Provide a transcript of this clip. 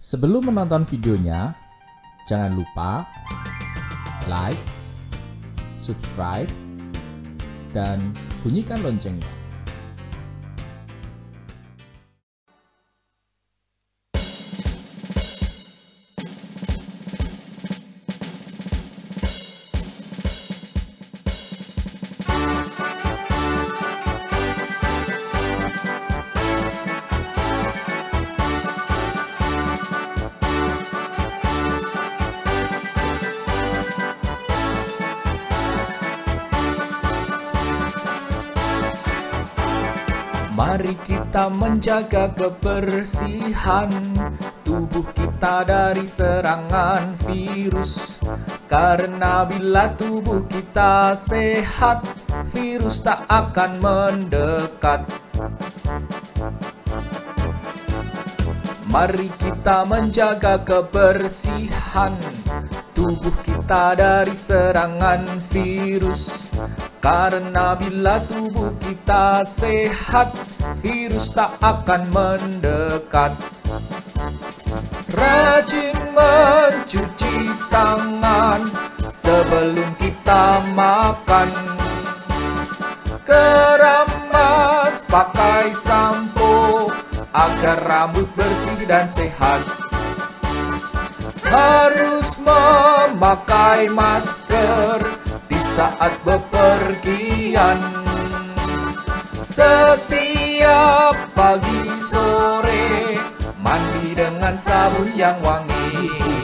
Sebelum menonton videonya, jangan lupa like, subscribe, dan bunyikan loncengnya. Mari kita menjaga kebersihan tubuh kita dari serangan virus. Karena bila tubuh kita sehat, virus tak akan mendekat. Mari kita menjaga kebersihan tubuh kita dari serangan virus. Karena bila tubuh kita sehat, virus tak akan mendekat. Rajin mencuci tangan sebelum kita makan. Keramas pakai sampo agar rambut bersih dan sehat. Harus memakai masker di saat bepergian. Setiap pagi sore mandi dengan sabun yang wangi.